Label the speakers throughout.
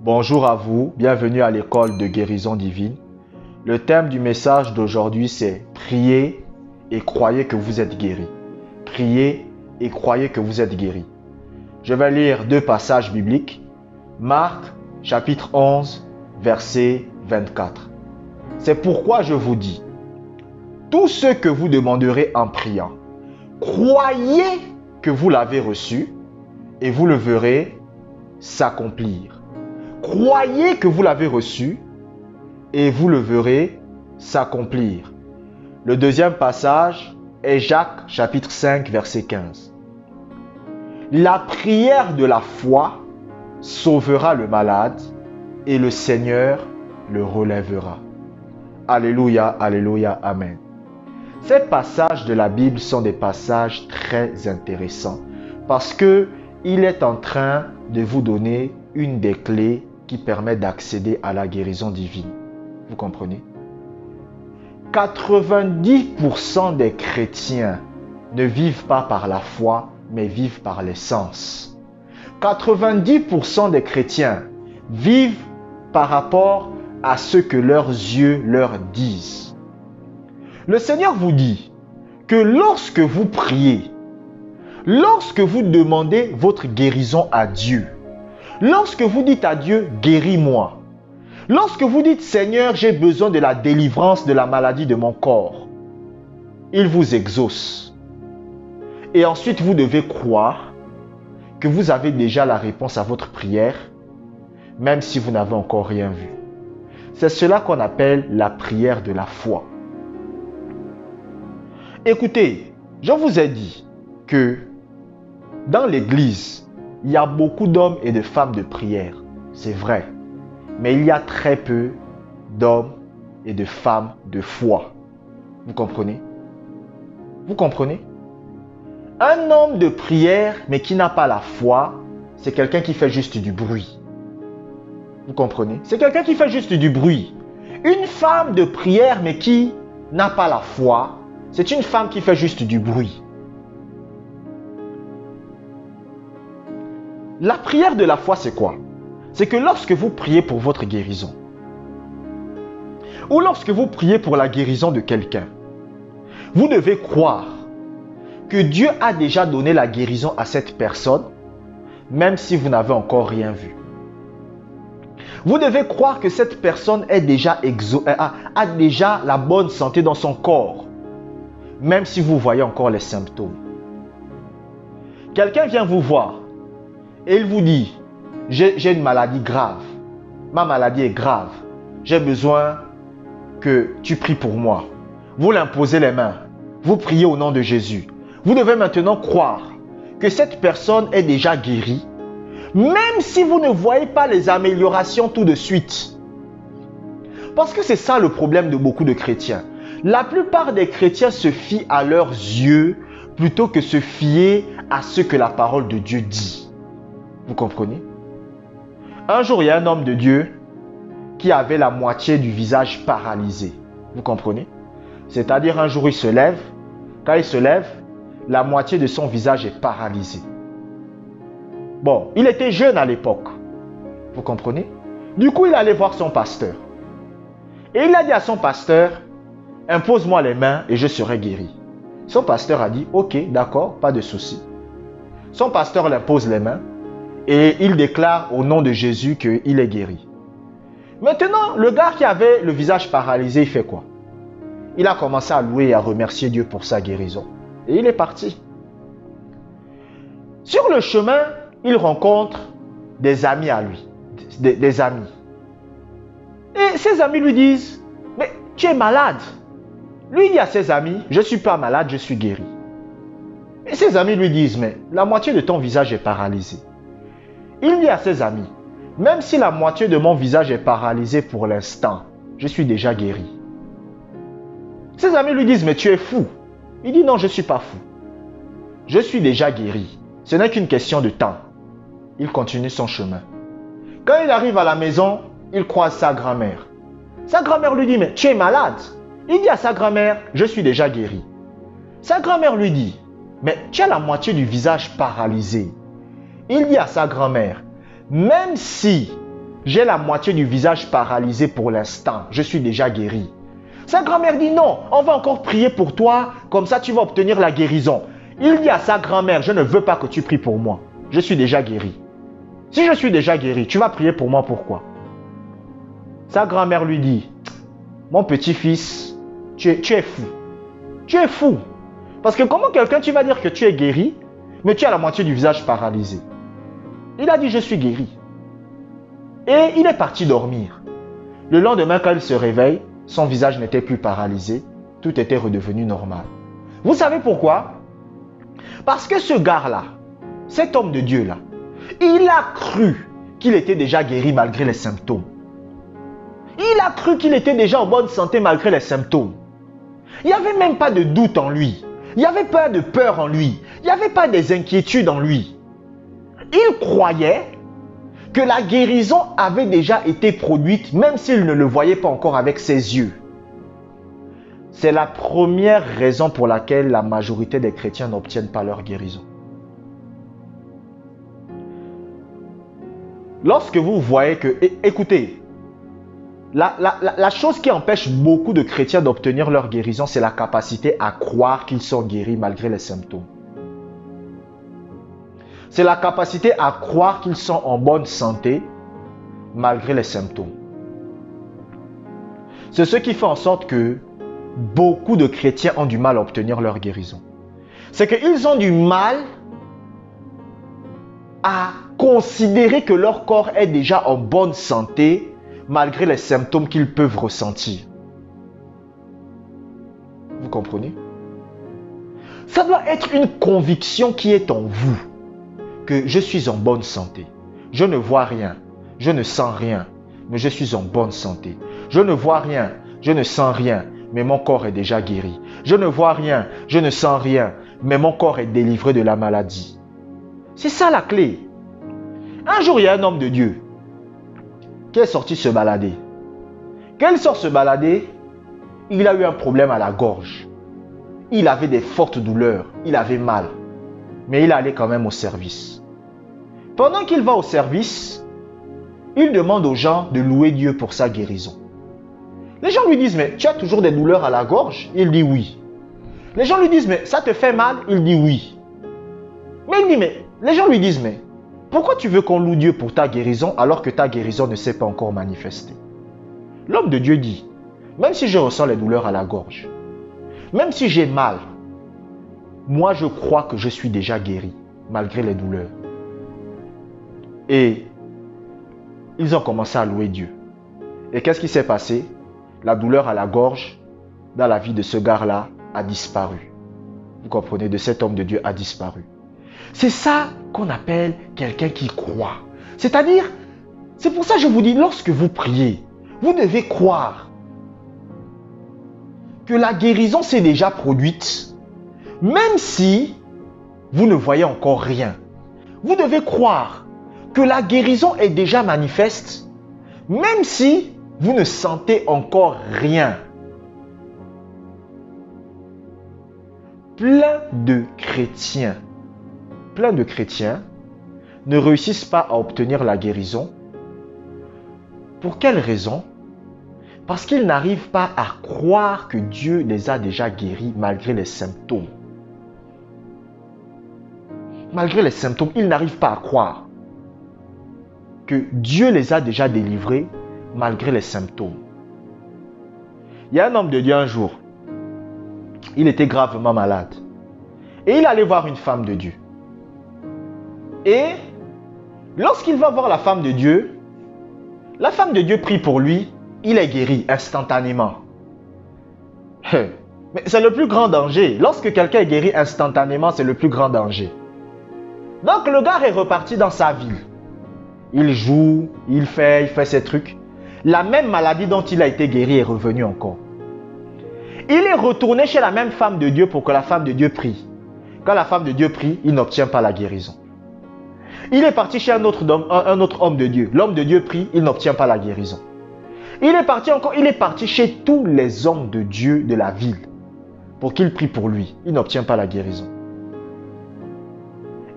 Speaker 1: Bonjour à vous, bienvenue à l'école de guérison divine. Le thème du message d'aujourd'hui c'est « Priez et croyez que vous êtes guéris ». Priez et croyez que vous êtes guéris. Je vais lire deux passages bibliques. Marc, chapitre 11, verset 24. C'est pourquoi je vous dis, tout ce que vous demanderez en priant, croyez que vous l'avez reçu et vous le verrez s'accomplir. Croyez que vous l'avez reçu et vous le verrez s'accomplir. Le deuxième passage est Jacques chapitre 5 verset 15. La prière de la foi sauvera le malade et le Seigneur le relèvera. Alléluia, alléluia, amen. Ces passages de la Bible sont des passages très intéressants parce qu'il est en train de vous donner une des clés qui permet d'accéder à la guérison divine. Vous comprenez? 90% des chrétiens ne vivent pas par la foi, mais vivent par les sens. 90% des chrétiens vivent par rapport à ce que leurs yeux leur disent. Le Seigneur vous dit que lorsque vous priez, lorsque vous demandez votre guérison à Dieu, lorsque vous dites à Dieu, guéris-moi, lorsque vous dites, Seigneur, j'ai besoin de la délivrance de la maladie de mon corps, il vous exauce. Et ensuite, vous devez croire que vous avez déjà la réponse à votre prière, même si vous n'avez encore rien vu. C'est cela qu'on appelle la prière de la foi. Écoutez, je vous ai dit que dans l'église, il y a beaucoup d'hommes et de femmes de prière. C'est vrai. Mais il y a très peu d'hommes et de femmes de foi. Vous comprenez? Vous comprenez? Un homme de prière, mais qui n'a pas la foi, c'est quelqu'un qui fait juste du bruit. Vous comprenez? C'est quelqu'un qui fait juste du bruit. Une femme de prière, mais qui n'a pas la foi, c'est une femme qui fait juste du bruit. La prière de la foi, c'est quoi? C'est que lorsque vous priez pour votre guérison, ou lorsque vous priez pour la guérison de quelqu'un, vous devez croire que Dieu a déjà donné la guérison à cette personne, même si vous n'avez encore rien vu. Vous devez croire que cette personne est déjà a déjà la bonne santé dans son corps, même si vous voyez encore les symptômes. Quelqu'un vient vous voir et il vous dit, j'ai une maladie grave, ma maladie est grave, j'ai besoin que tu pries pour moi. Vous l'imposez les mains, vous priez au nom de Jésus. Vous devez maintenant croire que cette personne est déjà guérie, même si vous ne voyez pas les améliorations tout de suite. Parce que c'est ça le problème de beaucoup de chrétiens. La plupart des chrétiens se fient à leurs yeux plutôt que se fier à ce que la parole de Dieu dit. Vous comprenez? Un jour, il y a un homme de Dieu qui avait la moitié du visage paralysé. Vous comprenez? C'est-à-dire un jour, il se lève. Quand il se lève, la moitié de son visage est paralysée. Bon, il était jeune à l'époque. Vous comprenez? Du coup, il allait voir son pasteur. Et il a dit à son pasteur, impose-moi les mains et je serai guéri. Son pasteur a dit, ok, d'accord, pas de souci. Son pasteur l'impose les mains et il déclare au nom de Jésus qu'il est guéri. Maintenant, le gars qui avait le visage paralysé, il fait quoi? Il a commencé à louer et à remercier Dieu pour sa guérison. Et il est parti. Sur le chemin, il rencontre des amis à lui, des amis. Et ses amis lui disent, mais tu es malade. Lui dit à ses amis, je ne suis pas malade, je suis guéri. Et ses amis lui disent, mais la moitié de ton visage est paralysé. Il dit à ses amis, même si la moitié de mon visage est paralysé pour l'instant, je suis déjà guéri. Ses amis lui disent, mais tu es fou. Il dit, non, je ne suis pas fou. Je suis déjà guéri. Ce n'est qu'une question de temps. Il continue son chemin. Quand il arrive à la maison, il croise sa grand-mère. Sa grand-mère lui dit, mais tu es malade. Il dit à sa grand-mère, je suis déjà guéri. Sa grand-mère lui dit, mais tu as la moitié du visage paralysé. Il dit à sa grand-mère, même si j'ai la moitié du visage paralysé pour l'instant. Je suis déjà guéri. Sa grand-mère dit non, on va encore prier pour toi, comme ça tu vas obtenir la guérison. Il dit à sa grand-mère, je ne veux pas que tu pries pour moi. Je suis déjà guéri. Si je suis déjà guéri, tu vas prier pour moi, pourquoi? Sa grand-mère lui dit, mon petit-fils, tu es fou. Tu es fou. Parce que comment quelqu'un, tu vas dire que tu es guéri, mais tu as la moitié du visage paralysé? Il a dit, je suis guéri. Et il est parti dormir. Le lendemain, quand il se réveille, son visage n'était plus paralysé. Tout était redevenu normal. Vous savez pourquoi? Parce que ce gars-là, cet homme de Dieu-là, il a cru qu'il était déjà guéri malgré les symptômes. Il a cru qu'il était déjà en bonne santé malgré les symptômes. Il n'y avait même pas de doute en lui. Il n'y avait pas de peur en lui. Il n'y avait pas des inquiétudes en lui. Il croyait que la guérison avait déjà été produite, même s'il ne le voyait pas encore avec ses yeux. C'est la première raison pour laquelle la majorité des chrétiens n'obtiennent pas leur guérison. Lorsque vous voyez que, écoutez, la chose qui empêche beaucoup de chrétiens d'obtenir leur guérison, c'est la capacité à croire qu'ils sont guéris malgré les symptômes. C'est la capacité à croire qu'ils sont en bonne santé malgré les symptômes. C'est ce qui fait en sorte que beaucoup de chrétiens ont du mal à obtenir leur guérison. C'est qu'ils ont du mal à considérer que leur corps est déjà en bonne santé malgré les symptômes qu'ils peuvent ressentir. Vous comprenez? Ça doit être une conviction qui est en vous, que je suis en bonne santé. Je ne vois rien, je ne sens rien, mais je suis en bonne santé. Je ne vois rien, je ne sens rien, mais mon corps est déjà guéri. Je ne vois rien, je ne sens rien, mais mon corps est délivré de la maladie. C'est ça la clé. Un jour, il y a un homme de Dieu qui est sorti se balader. Quand il sort se balader, il a eu un problème à la gorge. Il avait des fortes douleurs, il avait mal. Mais il allait quand même au service. Pendant qu'il va au service, il demande aux gens de louer Dieu pour sa guérison. Les gens lui disent, mais tu as toujours des douleurs à la gorge? Il dit oui. Les gens lui disent, mais ça te fait mal? Il dit oui. Mais il dit, mais les gens lui disent, mais pourquoi tu veux qu'on loue Dieu pour ta guérison alors que ta guérison ne s'est pas encore manifestée? L'homme de Dieu dit, même si je ressens les douleurs à la gorge, même si j'ai mal, moi je crois que je suis déjà guéri malgré les douleurs. Et ils ont commencé à louer Dieu. Et qu'est-ce qui s'est passé? La douleur à la gorge dans la vie de ce gars-là a disparu. Vous comprenez? De cet homme de Dieu a disparu. C'est ça qu'on appelle quelqu'un qui croit. C'est-à-dire, c'est pour ça que je vous dis, lorsque vous priez, vous devez croire que la guérison s'est déjà produite, même si vous ne voyez encore rien. Vous devez croire que la guérison est déjà manifeste, même si vous ne sentez encore rien. Plein de chrétiens ne réussissent pas à obtenir la guérison. Pour quelle raison? Parce qu'ils n'arrivent pas à croire que Dieu les a déjà guéris malgré les symptômes. Malgré les symptômes, ils n'arrivent pas à croire que Dieu les a déjà délivrés malgré les symptômes. Il y a un homme de Dieu un jour, il était gravement malade. Et il allait voir une femme de Dieu. Et lorsqu'il va voir la femme de Dieu prie pour lui, il est guéri instantanément. Mais c'est le plus grand danger. Lorsque quelqu'un est guéri instantanément, c'est le plus grand danger. Donc le gars est reparti dans sa ville. Il joue, il fait ses trucs. La même maladie dont il a été guéri est revenue encore. Il est retourné chez la même femme de Dieu pour que la femme de Dieu prie. Quand la femme de Dieu prie, il n'obtient pas la guérison. Il est parti chez un autre homme de Dieu. L'homme de Dieu prie, il n'obtient pas la guérison. Il est parti chez tous les hommes de Dieu de la ville pour qu'ils prient pour lui. Il n'obtient pas la guérison.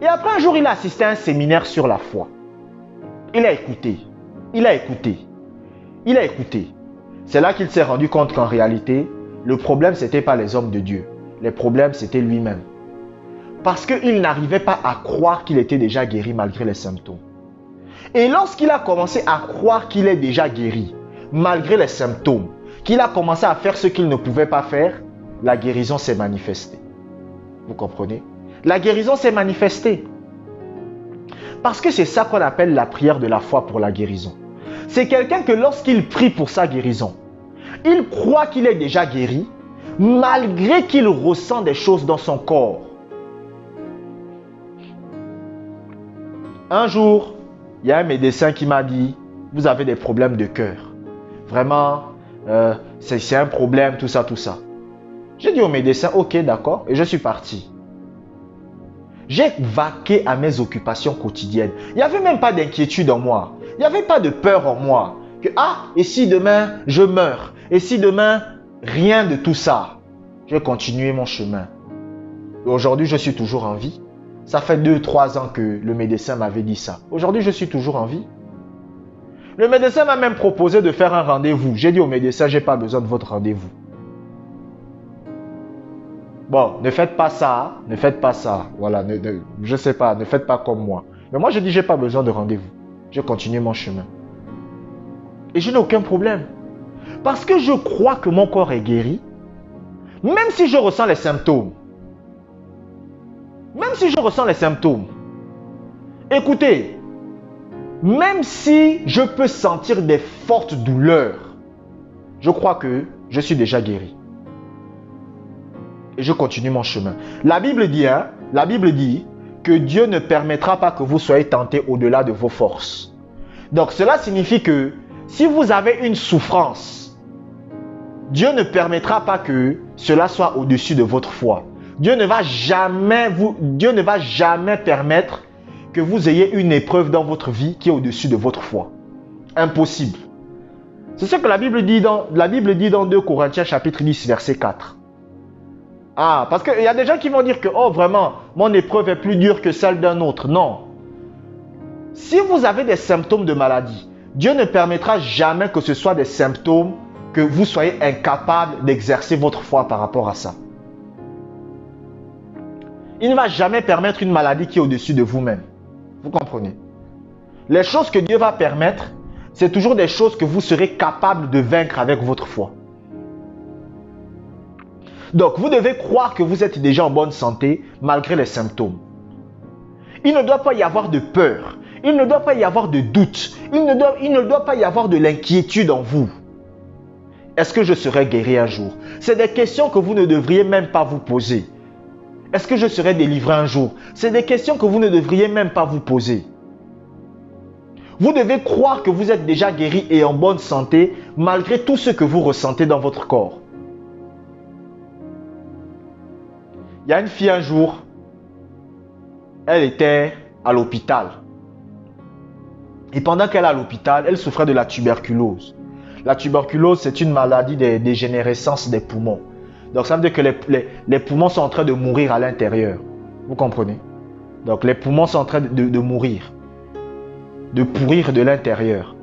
Speaker 1: Et après un jour, il a assisté à un séminaire sur la foi. Il a écouté. il a écouté. Il a écouté. C'est là qu'il s'est rendu compte qu'en réalité, le problème, ce n'était pas les hommes de Dieu. Le problème, c'était lui-même. Parce qu'il n'arrivait pas à croire qu'il était déjà guéri malgré les symptômes. Et lorsqu'il a commencé à croire qu'il est déjà guéri, malgré les symptômes, qu'il a commencé à faire ce qu'il ne pouvait pas faire, la guérison s'est manifestée. Vous comprenez? La guérison s'est manifestée. Parce que c'est ça qu'on appelle la prière de la foi pour la guérison. C'est quelqu'un que lorsqu'il prie pour sa guérison, il croit qu'il est déjà guéri, malgré qu'il ressent des choses dans son corps. Un jour, il y a un médecin qui m'a dit, vous avez des problèmes de cœur. Vraiment, c'est un problème, tout ça, tout ça. J'ai dit au médecin, ok, d'accord, et je suis parti. J'ai vaqué à mes occupations quotidiennes. Il n'y avait même pas d'inquiétude en moi. Il n'y avait pas de peur en moi. Que, et si demain, je meurs? Et si demain, rien de tout ça? J'ai continué mon chemin. Aujourd'hui, je suis toujours en vie. Ça fait 2-3 ans que le médecin m'avait dit ça. Aujourd'hui, je suis toujours en vie. Le médecin m'a même proposé de faire un rendez-vous. J'ai dit au médecin, je n'ai pas besoin de votre rendez-vous. Bon, ne faites pas ça, ne faites pas ça. Voilà, je ne sais pas, ne faites pas comme moi. Mais moi, je dis, je n'ai pas besoin de rendez-vous. Je continue mon chemin. Et je n'ai aucun problème. Parce que je crois que mon corps est guéri, même si je ressens les symptômes. Même si je ressens les symptômes. Écoutez, même si je peux sentir des fortes douleurs, je crois que je suis déjà guéri. Et je continue mon chemin. La Bible dit que Dieu ne permettra pas que vous soyez tentés au-delà de vos forces. Donc cela signifie que si vous avez une souffrance, Dieu ne permettra pas que cela soit au-dessus de votre foi. Dieu ne va jamais permettre que vous ayez une épreuve dans votre vie qui est au-dessus de votre foi. Impossible. C'est ce que la Bible dit dans 2 Corinthiens chapitre 10 verset 4. Parce qu'il y a des gens qui vont dire que, vraiment, mon épreuve est plus dure que celle d'un autre. Non. Si vous avez des symptômes de maladie, Dieu ne permettra jamais que ce soit des symptômes que vous soyez incapable d'exercer votre foi par rapport à ça. Il ne va jamais permettre une maladie qui est au-dessus de vous-même. Vous comprenez? Les choses que Dieu va permettre, c'est toujours des choses que vous serez capable de vaincre avec votre foi. Donc, vous devez croire que vous êtes déjà en bonne santé malgré les symptômes. Il ne doit pas y avoir de peur. Il ne doit pas y avoir de doute. Il ne doit pas y avoir de l'inquiétude en vous. Est-ce que je serai guéri un jour? C'est des questions que vous ne devriez même pas vous poser. Est-ce que je serai délivré un jour? C'est des questions que vous ne devriez même pas vous poser. Vous devez croire que vous êtes déjà guéri et en bonne santé malgré tout ce que vous ressentez dans votre corps. Il y a une fille un jour, elle était à l'hôpital. Et pendant qu'elle est à l'hôpital, elle souffrait de la tuberculose. La tuberculose, c'est une maladie de dégénérescence des poumons. Donc ça veut dire que les poumons sont en train de mourir à l'intérieur. Vous comprenez? Donc les poumons sont en train de mourir. De pourrir de l'intérieur.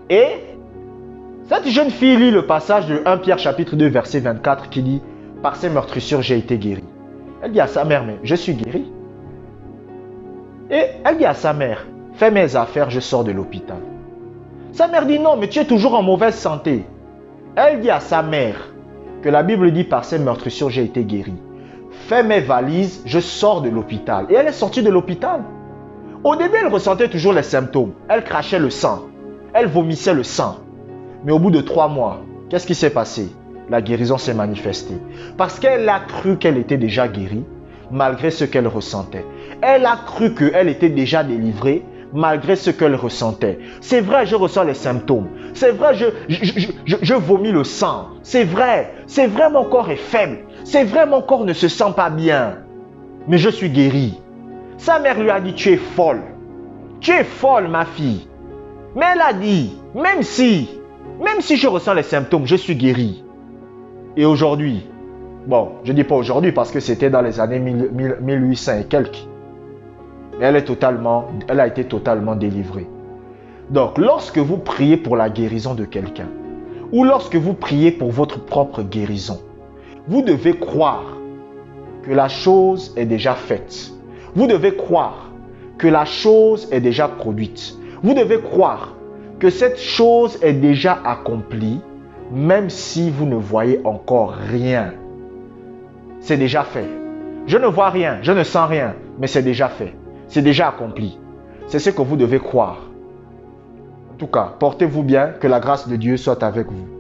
Speaker 1: Et cette jeune fille lit le passage de 1 Pierre chapitre 2 verset 24 qui dit « Par ces meurtrissures, j'ai été guéri ». Elle dit à sa mère, mais je suis guéri. Et elle dit à sa mère, fais mes affaires, je sors de l'hôpital. Sa mère dit, non, mais tu es toujours en mauvaise santé. Elle dit à sa mère, que la Bible dit, par ces meurtrissures, j'ai été guéri. Fais mes valises, je sors de l'hôpital. Et elle est sortie de l'hôpital. Au début, elle ressentait toujours les symptômes. Elle crachait le sang. Elle vomissait le sang. Mais au bout de 3 mois, qu'est-ce qui s'est passé? La guérison s'est manifestée. Parce qu'elle a cru qu'elle était déjà guérie, malgré ce qu'elle ressentait. Elle a cru qu'elle était déjà délivrée, malgré ce qu'elle ressentait. C'est vrai, je ressens les symptômes. C'est vrai, je vomis le sang. C'est vrai, mon corps est faible. C'est vrai, mon corps ne se sent pas bien. Mais je suis guérie. Sa mère lui a dit, tu es folle. Tu es folle, ma fille. Mais elle a dit, même si je ressens les symptômes, je suis guérie. Et aujourd'hui, bon, je ne dis pas aujourd'hui parce que c'était dans les années 1800 et quelques. Mais elle a été totalement délivrée. Donc, lorsque vous priez pour la guérison de quelqu'un, ou lorsque vous priez pour votre propre guérison, vous devez croire que la chose est déjà faite. Vous devez croire que la chose est déjà produite. Vous devez croire que cette chose est déjà accomplie, même si vous ne voyez encore rien. C'est déjà fait. Je ne vois rien, je ne sens rien, mais c'est déjà fait. C'est déjà accompli. C'est ce que vous devez croire. En tout cas, portez-vous bien, que la grâce de Dieu soit avec vous.